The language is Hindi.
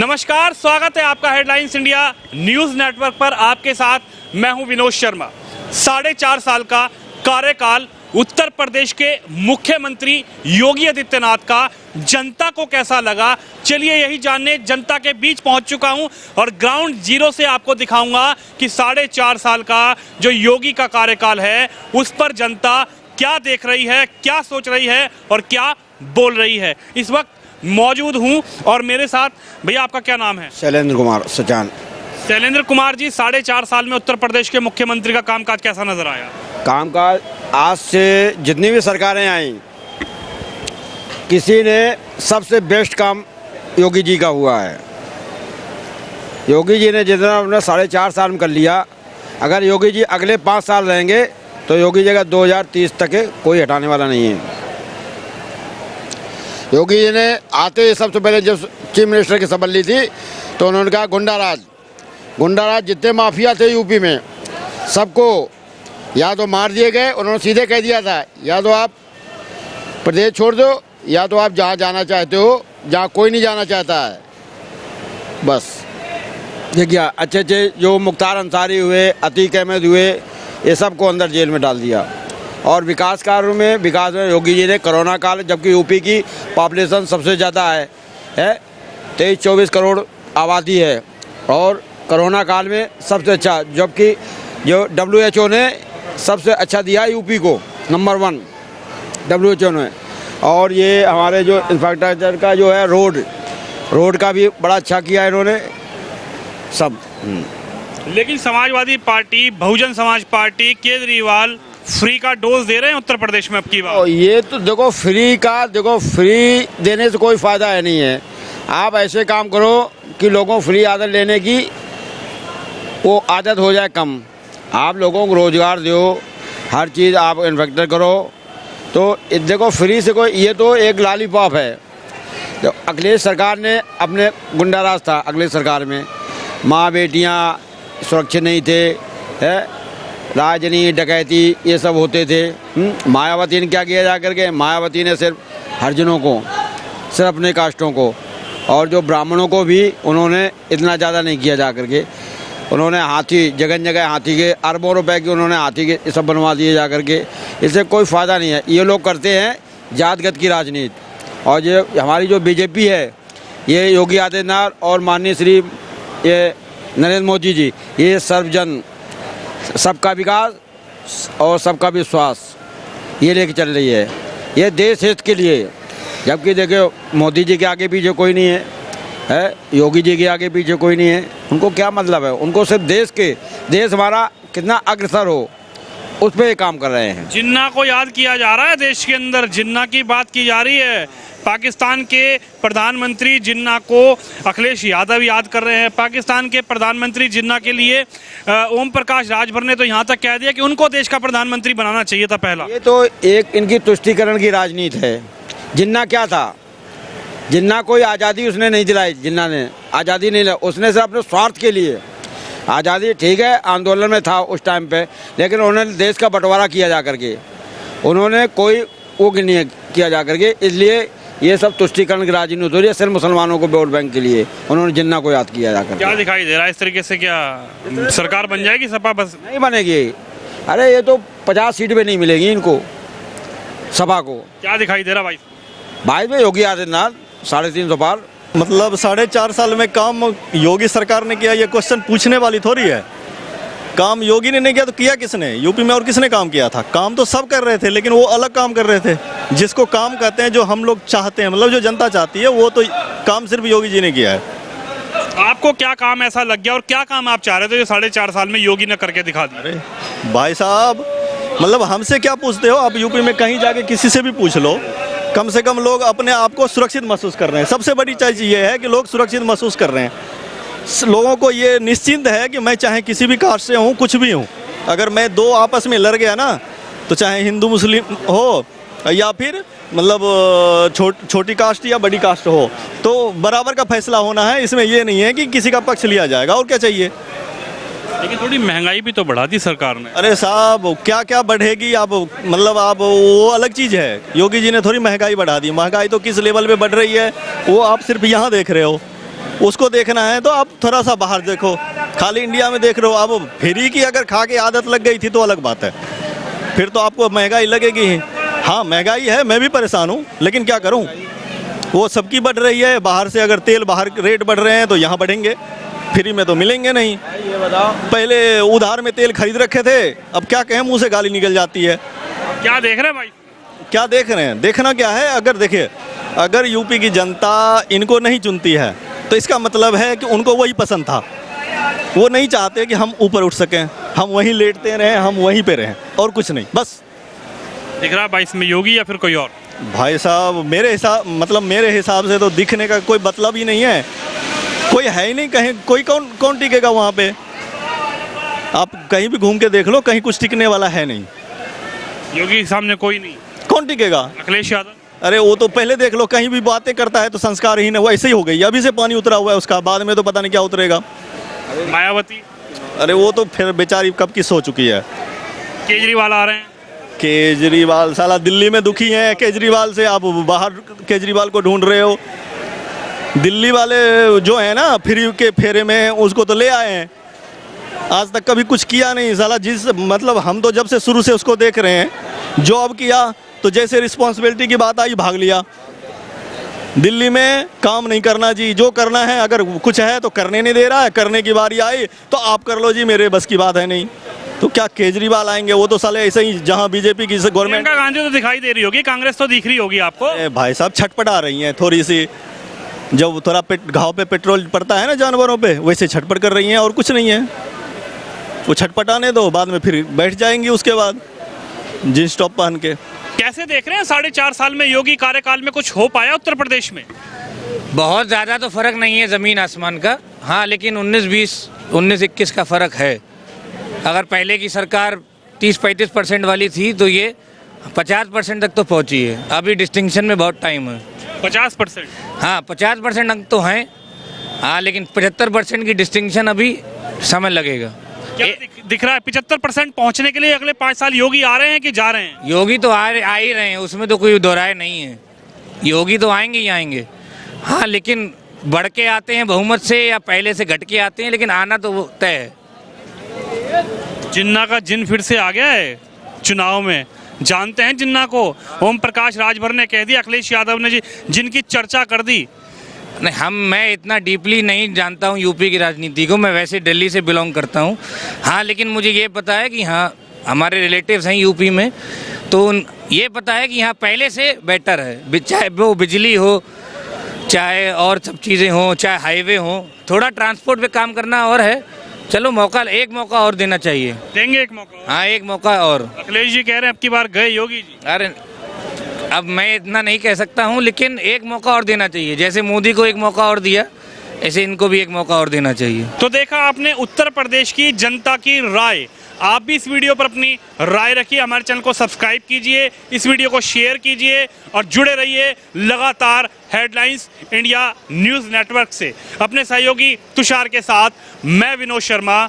नमस्कार, स्वागत है आपका हेडलाइंस इंडिया न्यूज नेटवर्क पर। आपके साथ मैं हूं विनोद शर्मा। 4.5 साल का कार्यकाल उत्तर प्रदेश के मुख्यमंत्री योगी आदित्यनाथ का जनता को कैसा लगा, चलिए यही जानने जनता के बीच पहुंच चुका हूं और ग्राउंड जीरो से आपको दिखाऊंगा कि 4.5 साल का जो योगी का कार्यकाल है उस पर जनता क्या देख रही है, क्या सोच रही है और क्या बोल रही है। इस वक्त मौजूद हूं और मेरे साथ भैया, आपका क्या नाम है? शैलेंद्र कुमार सचान। शैलेंद्र कुमार जी, 4.5 साल में उत्तर प्रदेश के मुख्यमंत्री का कामकाज कैसा नजर आया? कामकाज आज से जितनी भी सरकारें आई, किसी ने सबसे बेस्ट काम योगी जी का हुआ है। योगी जी ने जितना अपने 4.5 साल में कर लिया, अगर योगी जी अगले 5 साल रहेंगे तो योगी जी का 2030 तक कोई हटाने वाला नहीं है। योगी जी ने आते ही सबसे पहले जब चीफ मिनिस्टर की शपथ ली थी तो उन्होंने कहा गुंडाराज जितने माफिया थे यूपी में सबको या तो मार दिए गए। उन्होंने सीधे कह दिया था या तो आप प्रदेश छोड़ दो या तो आप जहाँ जाना चाहते हो, जहाँ कोई नहीं जाना चाहता है। बस देखिए, अच्छे जो मुख्तार अंसारी हुए, अतीक अहमद हुए, ये सबको अंदर जेल में डाल दिया। और विकास कार्यों में योगी जी ने कोरोना काल, जबकि यूपी की पॉपुलेशन सबसे ज़्यादा है 23-24 करोड़ आबादी है और कोरोना काल में सबसे अच्छा, जबकि जो WHO ने सबसे अच्छा दिया यूपी को, नंबर 1 WHO ने। और ये हमारे जो इंफ्रास्ट्रक्चर का जो है रोड का भी बड़ा अच्छा किया इन्होंने सब। लेकिन Samajwadi party, Bahujan Samaj party, Kejriwal free का डोज दे रहे हैं उत्तर प्रदेश में अब की बात। ये तो देखो, फ्री देने से कोई फ़ायदा है नहीं है। आप ऐसे काम करो कि लोगों को फ्री आदत लेने की वो आदत हो जाए कम। आप लोगों को रोज़गार दो, हर चीज़ आप इन्फ्रास्ट्रक्चर करो। तो देखो, फ्री से कोई, ये तो एक लॉलीपॉप है। जो अखिलेश सरकार ने अपने गुंडाराज था, अखिलेश सरकार में माँ बेटियाँ सुरक्षित नहीं थे, है राजनीति डकैती ये सब होते थे। मायावती ने क्या किया जा करके, मायावती ने सिर्फ हरिजनों को, सिर्फ अपने कास्टों को, और जो ब्राह्मणों को भी उन्होंने इतना ज़्यादा नहीं किया जा करके। उन्होंने हाथी, जगह हाथी के अरबों रुपए के उन्होंने हाथी के सब बनवा दिए जा करके। इससे कोई फ़ायदा नहीं है। ये लोग करते हैं जातगत की राजनीति। और जो हमारी जो बीजेपी है, ये योगी आदित्यनाथ और माननीय श्री ये नरेंद्र मोदी जी, ये सर्वजन, सबका विकास और सबका विश्वास ये लेके चल रही है। ये देश हित के लिए। जबकि देखो, मोदी जी के आगे पीछे कोई नहीं है, योगी जी के आगे पीछे कोई नहीं है। उनको क्या मतलब है? उनको सिर्फ देश हमारा कितना अग्रसर हो उस पर काम कर रहे हैं। जिन्ना को याद किया जा रहा है देश के अंदर, जिन्ना की बात की जा रही है। पाकिस्तान के प्रधानमंत्री जिन्ना को अखिलेश यादव याद कर रहे हैं। पाकिस्तान के प्रधानमंत्री जिन्ना के लिए ओम प्रकाश राजभर ने तो यहाँ तक कह दिया कि उनको देश का प्रधानमंत्री बनाना चाहिए था पहला। ये तो एक इनकी तुष्टीकरण की राजनीति है। जिन्ना क्या था? जिन्ना कोई आज़ादी उसने नहीं दिलाई। जिन्ना ने आज़ादी नहीं लाई, उसने सिर्फ अपने स्वार्थ के लिए आज़ादी, ठीक है, आंदोलन में था उस टाइम पे, लेकिन उन्होंने देश का बंटवारा किया जा करके, उन्होंने कोई वो नहीं किया जा करके। इसलिए ये सब तुष्टीकरण की राजनीति हो रही है, सिर्फ मुसलमानों को वोट बैंक के लिए उन्होंने जिन्ना को याद किया जाकर। क्या दिखाई दे रहा है इस तरीके से? क्या सरकार बन जाएगी सपा? बस नहीं बनेगी। अरे ये तो 50 सीट पे नहीं मिलेगी इनको, सपा को। क्या दिखाई दे रहा भाई में योगी आदित्यनाथ 350 पार। मतलब 4.5 साल में काम योगी सरकार ने किया, ये क्वेश्चन पूछने वाली थोड़ी है। काम योगी ने नहीं किया तो किया किसने? यूपी में और किसने काम किया था? काम तो सब कर रहे थे, लेकिन वो अलग काम कर रहे थे। जिसको काम कहते हैं, जो हम लोग चाहते हैं, मतलब जो जनता चाहती है, वो तो काम सिर्फ योगी जी ने किया है। आपको क्या काम ऐसा लग गया और क्या काम आप चाह रहे थे जो 4.5 साल में योगी ने करके दिखा दिया? अरे भाई साहब, मतलब हमसे क्या पूछते हो? आप यूपी में कहीं जाके किसी से भी पूछ लो, कम से कम लोग अपने आप को सुरक्षित महसूस कर रहे हैं। सबसे बड़ी चीज़ ये है कि लोग सुरक्षित महसूस कर रहे हैं। लोगों को ये निश्चिंत है कि मैं चाहे किसी भी कास्ट से हूँ, कुछ भी हूँ, अगर मैं दो आपस में लड़ गया ना, तो चाहे हिंदू मुस्लिम हो या फिर मतलब छोटी कास्ट या बड़ी कास्ट हो, तो बराबर का फैसला होना है। इसमें ये नहीं है कि किसी का पक्ष लिया जाएगा। और क्या चाहिए? लेकिन थोड़ी महंगाई भी तो बढ़ा दी सरकार ने। अरे साहब, क्या क्या बढ़ेगी? आप मतलब आप वो अलग चीज़ है। योगी जी ने थोड़ी महंगाई बढ़ा दी। महंगाई तो किस लेवल पे बढ़ रही है वो आप सिर्फ यहाँ देख रहे हो। उसको देखना है तो आप थोड़ा सा बाहर देखो, खाली इंडिया में देख रहे हो। अब फ्री की अगर खा के आदत लग गई थी तो अलग बात है, फिर तो आपको महंगाई लगेगी ही। हाँ महंगाई है, मैं भी परेशान हूँ, लेकिन क्या करूँ, वो सबकी बढ़ रही है। बाहर से अगर तेल बाहर रेट बढ़ रहे हैं तो यहाँ बढ़ेंगे, फ्री में तो मिलेंगे नहीं। ये बताओ, पहले उधार में तेल खरीद रखे थे, अब क्या कहें, मुंह से गाली निकल जाती है। क्या देख रहे हैं भाई? क्या देख रहे हैं, देखना क्या है, अगर देखिए अगर यूपी की जनता इनको नहीं चुनती है तो इसका मतलब है कि उनको वही पसंद था। वो नहीं चाहते कि हम ऊपर उठ सकें, हम वहीं लेटते रहें, हम वहीं पे रहें और कुछ नहीं, बस। दिख रहा है भाई इसमें योगी या फिर कोई और? भाई साहब मेरे हिसाब से तो दिखने का कोई मतलब ही नहीं है, कोई है ही नहीं कहीं, कोई कौन टिकेगा वहाँ पे। आप कहीं भी घूम के देख लो, कहीं कुछ टिकने वाला है नहीं। योगी के सामने कोई नहीं। कौन टिकेगा? अखिलेश यादव? अरे वो तो पहले देख लो, कहीं भी बातें करता है तो संस्कारहीन है, वो ऐसे ही हो गई। अभी से पानी उतरा हुआ है उसका, बाद में तो पता नहीं क्या उतरेगा। मायावती? अरे वो तो फिर बेचारी कब की सो चुकी है। केजरीवाल आ रहे हैं? केजरीवाल साला दिल्ली में दुखी हैं केजरीवाल से, आप बाहर केजरीवाल को ढूंढ रहे हो। दिल्ली वाले जो है ना फ्री के फेरे में, उसको तो ले आए हैं, आज तक कभी कुछ किया नहीं साला। मतलब हम तो जब से शुरू से उसको देख रहे हैं, जॉब किया तो जैसे रिस्पॉन्सिबिलिटी की बात आई भाग लिया। दिल्ली में काम नहीं करना जी, जो करना है अगर कुछ है तो करने नहीं दे रहा है, करने की बारी आई तो आप कर लो जी, मेरे बस की बात है नहीं। तो क्या केजरीवाल आएंगे? वो तो साले ऐसे ही, जहां बीजेपी की गवर्नमेंट। प्रियंका गांधी तो दिखाई दे रही होगी, कांग्रेस तो दिख रही होगी आपको। भाई साहब छटपटा रही हैं थोड़ी सी, जब थोड़ा घाव पे पेट्रोल पड़ता है ना जानवरों पे, वैसे छटपट कर रही हैं और कुछ नहीं है। वो छटपटाने दो, बाद में फिर बैठ जाएंगी उसके बाद जींस टॉप पहन के। कैसे देख रहे हैं 4.5 साल में योगी कार्यकाल में कुछ हो पाया उत्तर प्रदेश में? बहुत ज़्यादा तो फ़र्क नहीं है ज़मीन आसमान का, हाँ, लेकिन 19-20, 19-21 का फ़र्क है। अगर पहले की सरकार 30-35% वाली थी तो ये 50% तक तो पहुंची है। अभी डिस्टिंक्शन में बहुत टाइम है। 50%? हाँ, 50% अंक तो हैं, हाँ, लेकिन 75% की डिस्टिंक्शन अभी समय लगेगा। क्या दिख रहा है 75% पहुंचने के लिए अगले 5 साल योगी आ रहे हैं कि जा रहे हैं? योगी तो आ ही रहे हैं, उसमें तो कोई दोहराए नहीं है। योगी तो आएंगे ही आएंगे, हाँ, लेकिन बढ़ के आते हैं बहुमत से या पहले से घट के आते हैं, लेकिन आना तो तय है। जिन्ना का जिन फिर से आ गया है चुनाव में, जानते हैं जिन्ना को? ओम प्रकाश राजभर ने कह दिया, अखिलेश यादव ने जी जिनकी चर्चा कर दी। नहीं, मैं इतना डीपली नहीं जानता हूँ यूपी की राजनीति को, मैं वैसे दिल्ली से बिलोंग करता हूँ, हाँ, लेकिन मुझे ये पता है कि हाँ हमारे रिलेटिव्स हैं यूपी में, तो ये पता है कि यहाँ पहले से बेटर है, चाहे वो बिजली हो, चाहे और सब चीज़ें हों, चाहे हाईवे हो, थोड़ा ट्रांसपोर्ट पे काम करना और है। चलो एक मौका और देना चाहिए। देंगे एक मौका? हाँ, एक मौका और। अखिलेश जी कह रहे हैं अब की बार गए योगी जी। अरे अब मैं इतना नहीं कह सकता हूँ, लेकिन एक मौका और देना चाहिए। जैसे मोदी को एक मौका और दिया, ऐसे इनको भी एक मौका और देना चाहिए। तो देखा आपने उत्तर प्रदेश की जनता की राय। आप भी इस वीडियो पर अपनी राय रखिए, हमारे चैनल को सब्सक्राइब कीजिए, इस वीडियो को शेयर कीजिए और जुड़े रहिए लगातार हेडलाइंस इंडिया न्यूज़ नेटवर्क से। अपने सहयोगी तुषार के साथ मैं विनोद शर्मा।